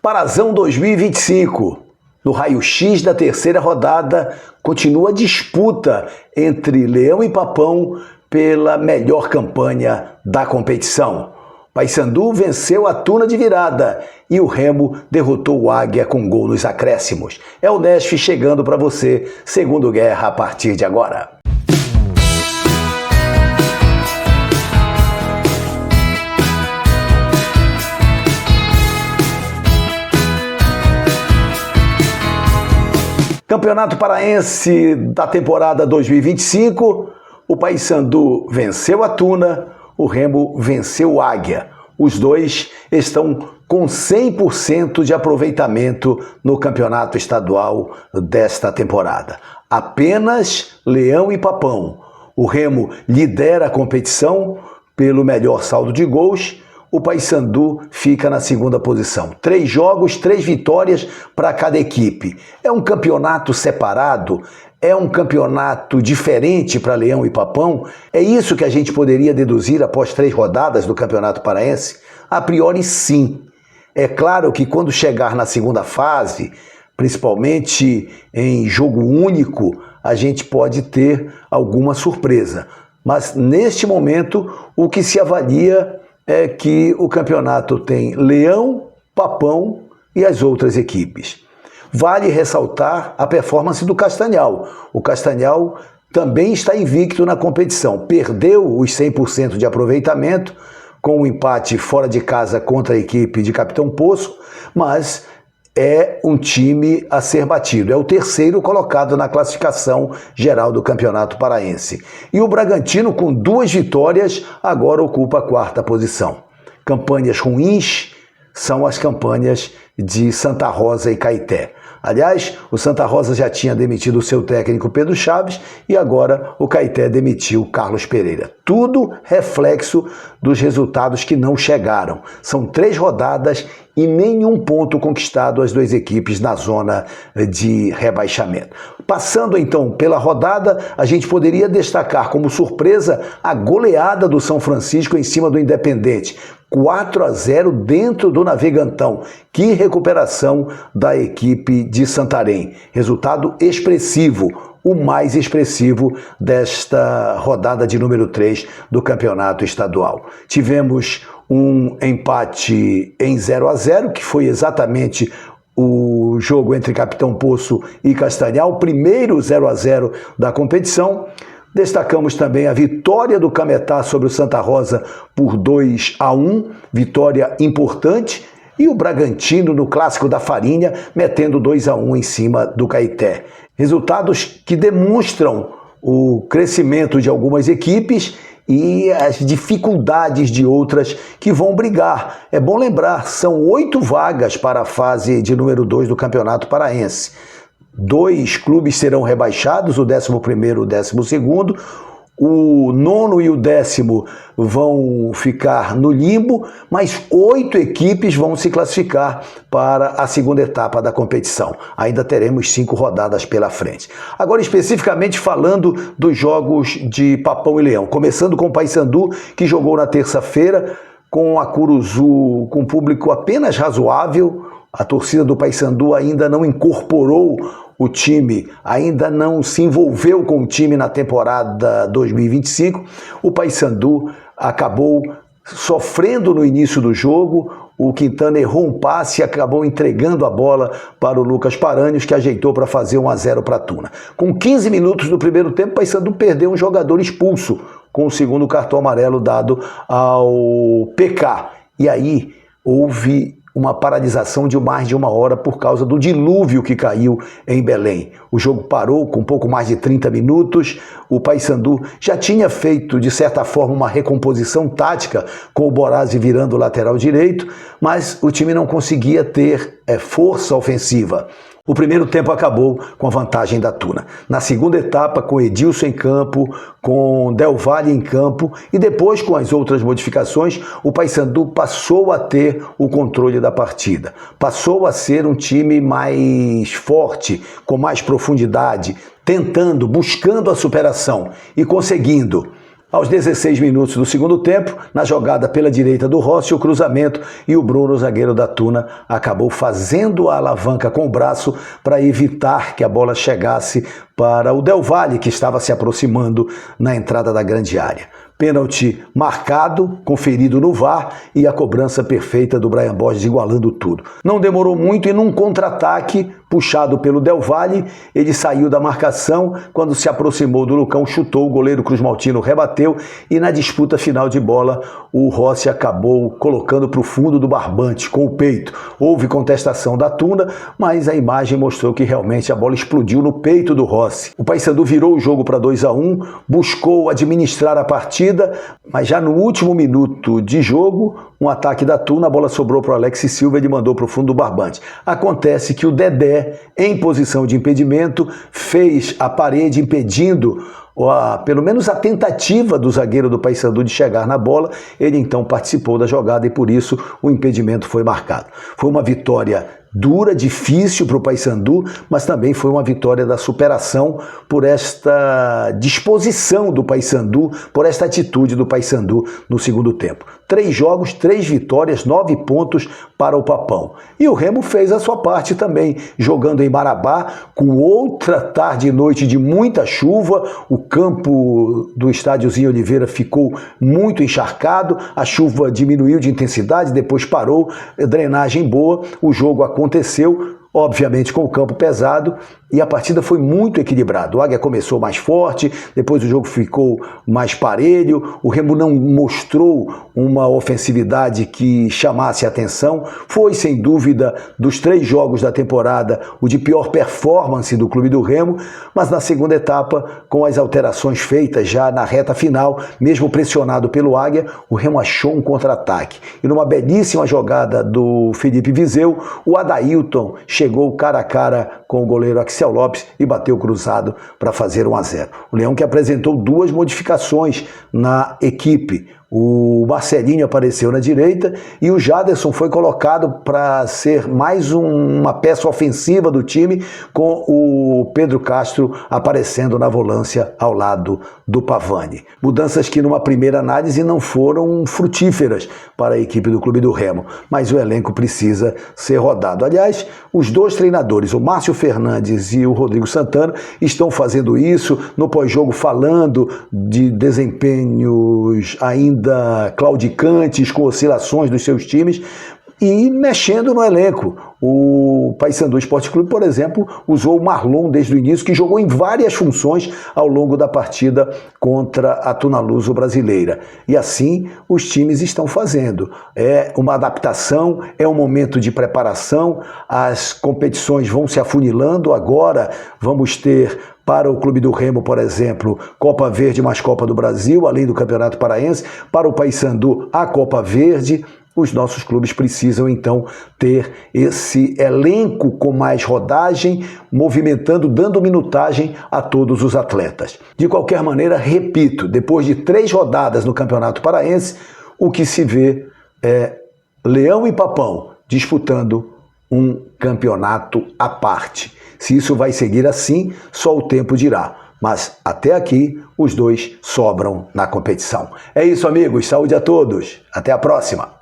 Parazão 2025. No raio-x da terceira rodada, continua a disputa entre Leão e Papão pela melhor campanha da competição. Paysandu venceu a Tuna de virada e o Remo derrotou o Águia com gol nos acréscimos. É o Nesf chegando para você, Segundo Guerra, a partir de agora. Campeonato Paraense da temporada 2025, o Paysandu venceu a Tuna, o Remo venceu o Águia. Os dois estão com 100% de aproveitamento no campeonato estadual desta temporada. Apenas Leão e Papão. O Remo lidera a competição pelo melhor saldo de gols. O Paysandu fica na segunda posição. 3 jogos, 3 vitórias para cada equipe. É um campeonato separado? É um campeonato diferente para Leão e Papão? É isso que a gente poderia deduzir após 3 rodadas do Campeonato Paraense? A priori, sim. É claro que quando chegar na segunda fase, principalmente em jogo único, a gente pode ter alguma surpresa. Mas neste momento, o que se avalia é que o campeonato tem Leão, Papão e as outras equipes. Vale ressaltar a performance do Castanhal. O Castanhal também está invicto na competição. Perdeu os 100% de aproveitamento com o empate fora de casa contra a equipe de Capitão Poço, mas é um time a ser batido. É o terceiro colocado na classificação geral do Campeonato Paraense. E o Bragantino, com 2 vitórias, agora ocupa a 4ª posição. Campanhas ruins são as campanhas de Santa Rosa e Caeté. Aliás, o Santa Rosa já tinha demitido o seu técnico Pedro Chaves e agora o Caeté demitiu Carlos Pereira. Tudo reflexo dos resultados que não chegaram. São 3 rodadas e nenhum ponto conquistado às 2 equipes na zona de rebaixamento. Passando então pela rodada, a gente poderia destacar como surpresa a goleada do São Francisco em cima do Independente. 4-0 dentro do Navegantão. Que recuperação da equipe de Santarém. Resultado expressivo, o mais expressivo desta rodada de número 3 do Campeonato Estadual. Tivemos um empate em 0-0, que foi exatamente o jogo entre Capitão Poço e Castanhal, o primeiro 0-0 da competição. Destacamos também a vitória do Cametá sobre o Santa Rosa por 2-1, vitória importante, e o Bragantino no Clássico da Farinha metendo 2-1 em cima do Caeté. Resultados que demonstram o crescimento de algumas equipes e as dificuldades de outras que vão brigar. É bom lembrar, são 8 vagas para a fase de número 2 do Campeonato Paraense. 2 clubes serão rebaixados, o 11º e o 12º. O 9º e o 10º vão ficar no limbo, mas 8 equipes vão se classificar para a segunda etapa da competição. Ainda teremos 5 rodadas pela frente. Agora, especificamente falando dos jogos de Papão e Leão, começando com o Paysandu, que jogou na terça-feira com a Curuzu com público apenas razoável. A torcida do Paysandu ainda não incorporou o time, ainda não se envolveu com o time na temporada 2025. O Paysandu acabou sofrendo no início do jogo. O Quintana errou um passe e acabou entregando a bola para o Lucas Paranhos, que ajeitou para fazer 1-0 para a Tuna. Com 15 minutos do primeiro tempo, o Paysandu perdeu um jogador expulso, com o 2º cartão amarelo dado ao PK. E aí houve uma paralisação de mais de 1 hora por causa do dilúvio que caiu em Belém. O jogo parou com pouco mais de 30 minutos. O Paysandu já tinha feito, de certa forma, uma recomposição tática com o Borazzi virando o lateral direito, mas o time não conseguia ter força ofensiva. O primeiro tempo acabou com a vantagem da Tuna. Na segunda etapa, com Edilson em campo, com Del Valle em campo e depois com as outras modificações, o Paysandu passou a ter o controle da partida. Passou a ser um time mais forte, com mais profundidade, tentando, buscando a superação e conseguindo. Aos 16 minutos do segundo tempo, na jogada pela direita do Rossi, o cruzamento, e o Bruno, zagueiro da Tuna, acabou fazendo a alavanca com o braço para evitar que a bola chegasse para o Del Valle, que estava se aproximando na entrada da grande área. Pênalti marcado, conferido no VAR, e a cobrança perfeita do Brian Borges igualando tudo. Não demorou muito e num contra-ataque puxado pelo Del Valle, ele saiu da marcação, quando se aproximou do Lucão, chutou, o goleiro Cruz Maltino rebateu e na disputa final de bola o Rossi acabou colocando para o fundo do barbante com o peito. Houve contestação da Tuna, mas a imagem mostrou que realmente a bola explodiu no peito do Rossi. O Paysandu virou o jogo para 2-1, buscou administrar a partida, mas já no último minuto de jogo, um ataque da Tuna, a bola sobrou para o Alex Silva e ele mandou para o fundo do barbante. Acontece que o Dedé, em posição de impedimento, fez a parede impedindo pelo menos a tentativa do zagueiro do Paysandu de chegar na bola. Ele então participou da jogada e por isso o impedimento foi marcado. Foi uma vitória dura, difícil para o Paysandu, mas também foi uma vitória da superação por esta disposição do Paysandu, por esta atitude do Paysandu no segundo tempo. 3 jogos, 3 vitórias, 9 pontos para o Papão. E o Remo fez a sua parte também, jogando em Marabá, com outra tarde e noite de muita chuva. O campo do Estádiozinho Oliveira ficou muito encharcado, a chuva diminuiu de intensidade, depois parou, drenagem boa, o jogo aconteceu, obviamente com o campo pesado, e a partida foi muito equilibrada. O Águia começou mais forte, depois o jogo ficou mais parelho, o Remo não mostrou uma ofensividade que chamasse a atenção. Foi, sem dúvida, dos 3 jogos da temporada, o de pior performance do clube do Remo, mas na segunda etapa, com as alterações feitas já na reta final, mesmo pressionado pelo Águia, o Remo achou um contra-ataque. E numa belíssima jogada do Felipe Viseu, o Adailton chegou cara a cara com o goleiro Axel Lopes e bateu cruzado para fazer 1-0. O Leão, que apresentou 2 modificações na equipe. O Marcelinho apareceu na direita e o Jaderson foi colocado para ser mais uma peça ofensiva do time, com o Pedro Castro aparecendo na volância ao lado do Pavani. Mudanças que numa primeira análise não foram frutíferas para a equipe do Clube do Remo, mas o elenco precisa ser rodado. Aliás, os 2 treinadores, o Márcio Fernandes e o Rodrigo Santana, estão fazendo isso no pós-jogo, falando de desempenhos ainda claudicantes, com oscilações dos seus times e mexendo no elenco. O Paysandu Esporte Clube, por exemplo, usou o Marlon desde o início, que jogou em várias funções ao longo da partida contra a Tuna Luso brasileira. E assim os times estão fazendo. É uma adaptação, é um momento de preparação, as competições vão se afunilando. Agora vamos ter, para o Clube do Remo, por exemplo, Copa Verde mais Copa do Brasil, além do Campeonato Paraense. Para o Paysandu, a Copa Verde. Os nossos clubes precisam, então, ter esse elenco com mais rodagem, movimentando, dando minutagem a todos os atletas. De qualquer maneira, repito, depois de 3 rodadas no Campeonato Paraense, o que se vê é Leão e Papão disputando um campeonato à parte. Se isso vai seguir assim, só o tempo dirá. Mas até aqui, os 2 sobram na competição. É isso, amigos. Saúde a todos. Até a próxima.